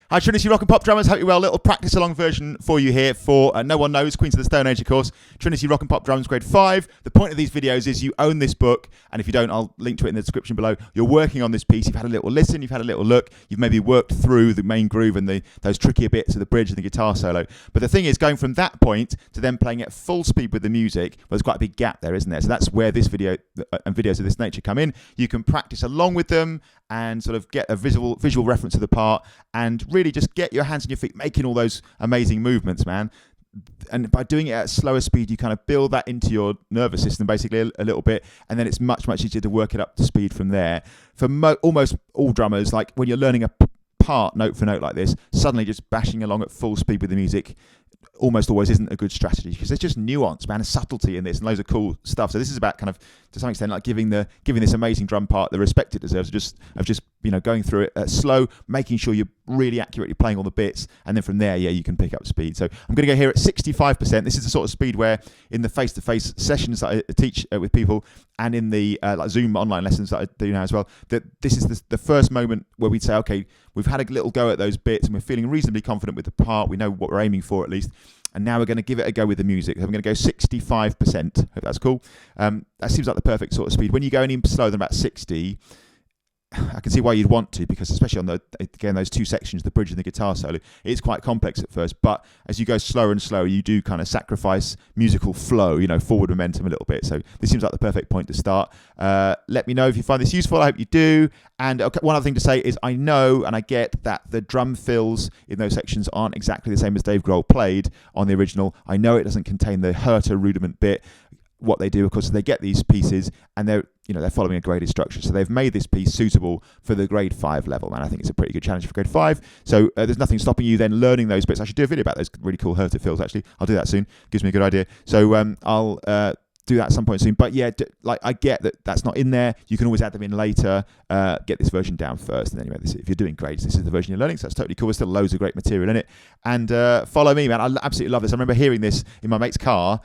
Hi, Trinity Rock and Pop Drummers. Hope you're well. Little practice along version for you here for No One Knows, Queens of the Stone Age, of course. Trinity Rock and Pop Drums, grade 5. The point of these videos is you own this book, and if you don't, I'll link to it in the description below. You're working on this piece. You've had a little listen. You've had a little look. You've maybe worked through the main groove and those trickier bits of the bridge and the guitar solo. But the thing is, going from that point to then playing at full speed with the music, well, there's quite a big gap there, isn't there? So that's where this video and videos of this nature come in. You can practice along with them and sort of get a visual reference to the part and really just get your hands on your feet making all those amazing movements, man. And by doing it at a slower speed, you kind of build that into your nervous system basically a little bit, and then it's much easier to work it up to speed from there. For almost all drummers, like when you're learning a part note for note like this, suddenly just bashing along at full speed with the music almost always isn't a good strategy, because there's just nuance, man, and subtlety in this and loads of cool stuff. So this is about kind of, to some extent, like giving this amazing drum part the respect it deserves, of just going through it slow, making sure you're really accurately playing all the bits, and then from there, you can pick up speed. So I'm going to go here at 65%. This is the sort of speed where in the face-to-face sessions that I teach with people, and in the like Zoom online lessons that I do now as well, that this is the first moment where we'd say, okay, we've had a little go at those bits and we're feeling reasonably confident with the part. We know what we're aiming for at least. And now we're going to give it a go with the music. So I'm going to go 65%. Hope that's cool. That seems like the perfect sort of speed. When you go any slower than about 60, I can see why you'd want to, because especially on those two sections, the bridge and the guitar solo, it is quite complex at first. But as you go slower and slower, you do kind of sacrifice musical flow, forward momentum a little bit. So this seems like the perfect point to start. Let me know if you find this useful. I hope you do. And one other thing to say is I know and I get that the drum fills in those sections aren't exactly the same as Dave Grohl played on the original. I know it doesn't contain the Herter rudiment bit. What they do, of course, is they get these pieces and they're following a graded structure. So they've made this piece suitable for the grade 5 level, man. I think it's a pretty good challenge for grade 5. So there's nothing stopping you then learning those bits. I should do a video about those really cool Herter fills, actually. I'll do that soon. Gives me a good idea. So I'll do that at some point soon. But yeah, I get that that's not in there. You can always add them in later. Get this version down first, and then if you're doing grades, this is the version you're learning. So that's totally cool. There's still loads of great material in it. And follow me, man. I absolutely love this. I remember hearing this in my mate's car,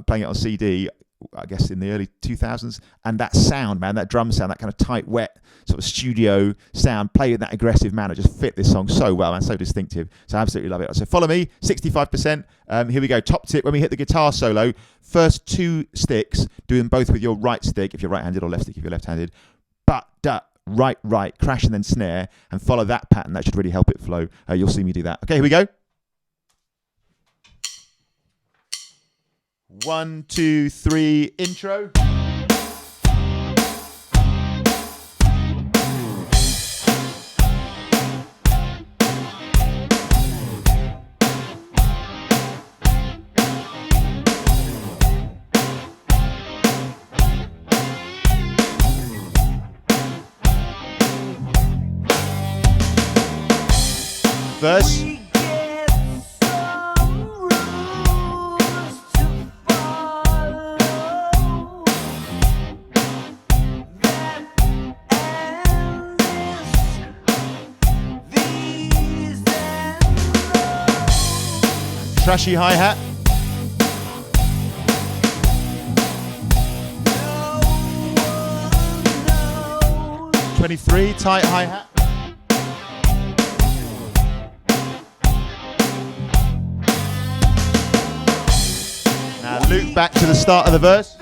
playing it on CD, I guess in the early 2000s, and that sound, man, that drum sound, that kind of tight, wet sort of studio sound, played in that aggressive manner, just fit this song so well, man, so distinctive. So I absolutely love it. So follow me, 65%. Here we go. Top tip: when we hit the guitar solo, first 2 sticks, do them both with your right stick if you're right-handed, or left stick if you're left-handed. But right, crash and then snare, and follow that pattern. That should really help it flow. You'll see me do that. Okay, here we go. 1, 2, 3, intro. Verse. Trashy hi-hat. No 23, tight hi-hat. Now loop back to the start of the verse.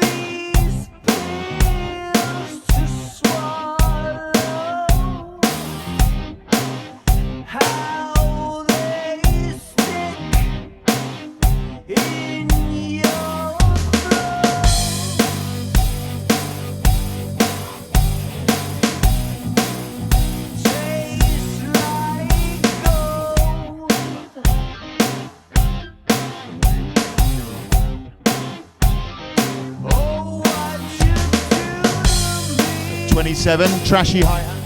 Seven, trashy hi-hat.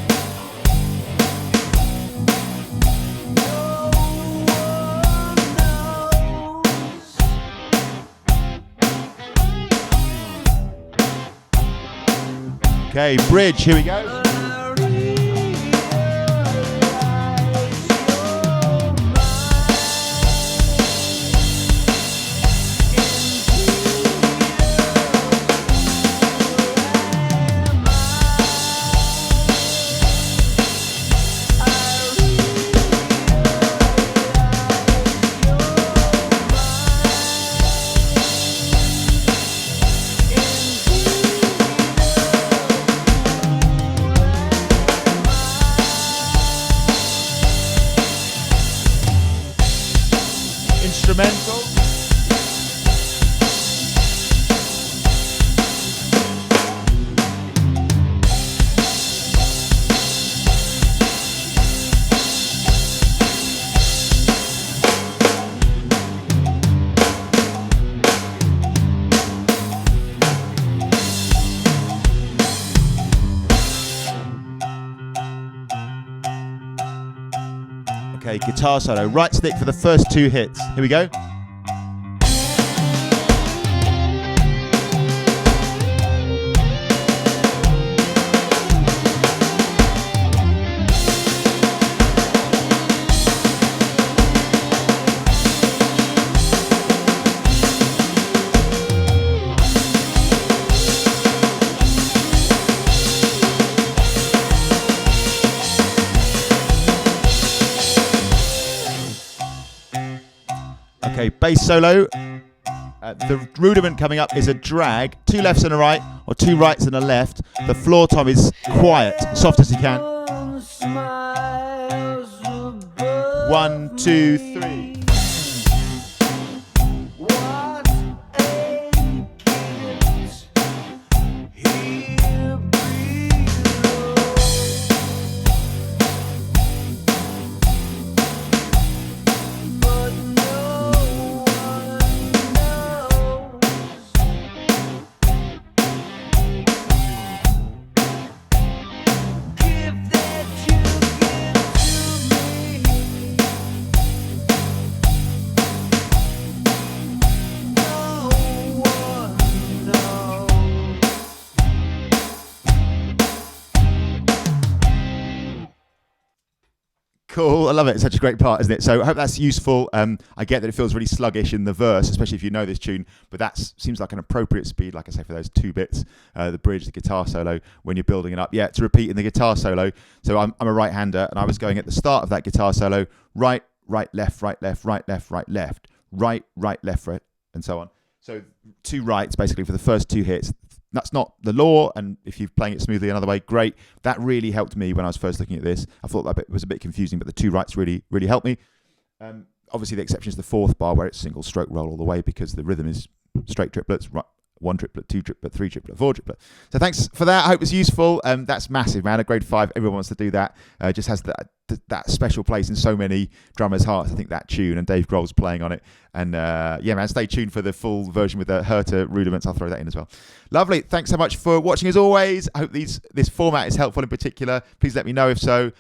Okay, bridge, here we go. instrumental. Okay, guitar solo. Right stick for the first 2 hits. Here we go. Okay, bass solo. The rudiment coming up is a drag. 2 lefts and a right, or 2 rights and a left. The floor tom is quiet, soft as you can. 1, 2, 3. Cool, I love it. It's such a great part, isn't it? So I hope that's useful. I get that it feels really sluggish in the verse, especially if you know this tune, but that seems like an appropriate speed, like I say, for those 2 bits, the bridge, the guitar solo, when you're building it up. Yeah, to repeat in the guitar solo. So I'm a right-hander, and I was going at the start of that guitar solo, right, right, left, right, left, right, left, right, left, right, right, left, right, and so on. So 2 rights, basically, for the first 2 hits. That's not the law, and if you're playing it smoothly another way, great. That really helped me when I was first looking at this. I thought that bit was a bit confusing, but the 2 rights really helped me. Obviously, the exception is the 4th bar, where it's single stroke roll all the way, because the rhythm is straight triplets, 1 triplet, 2 triplet, 3 triplet, 4 triplet. So thanks for that. I hope it's useful. That's massive, man. At grade 5, everyone wants to do that. Just has that special place in so many drummers' hearts. I think that tune, and Dave Grohl's playing on it. And yeah, man, stay tuned for the full version with the Herter rudiments. I'll throw that in as well. Lovely. Thanks so much for watching as always. I hope this format is helpful in particular. Please let me know if so.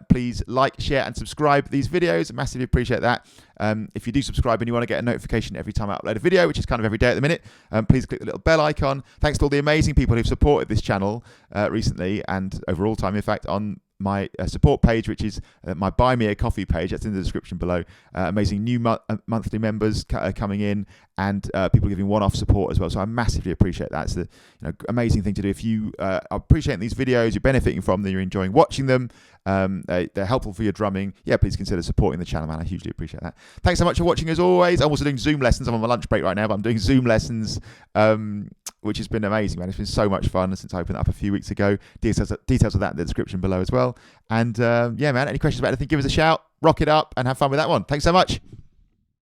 Please like, share, and subscribe these videos. I massively appreciate that. If you do subscribe and you want to get a notification every time I upload a video, which is kind of every day at the minute, please click the little bell icon. Thanks to all the amazing people who've supported this channel recently and over all time, in fact, on my support page, which is my Buy Me a Coffee page. That's in the description below. Amazing new monthly members coming in, and people giving one-off support as well. So I massively appreciate that. It's the amazing thing to do. If you are appreciating these videos, you're benefiting from them, you're enjoying watching them, they're helpful for your drumming, yeah, please consider supporting the channel, man. I hugely appreciate that. Thanks so much for watching as always. I'm also doing Zoom lessons. I'm on my lunch break right now, but I'm doing Zoom lessons, which has been amazing, man. It's been so much fun since I opened it up a few weeks ago. Details of that in the description below as well. And yeah, man, any questions about anything, give us a shout, rock it up, and have fun with that one. Thanks so much.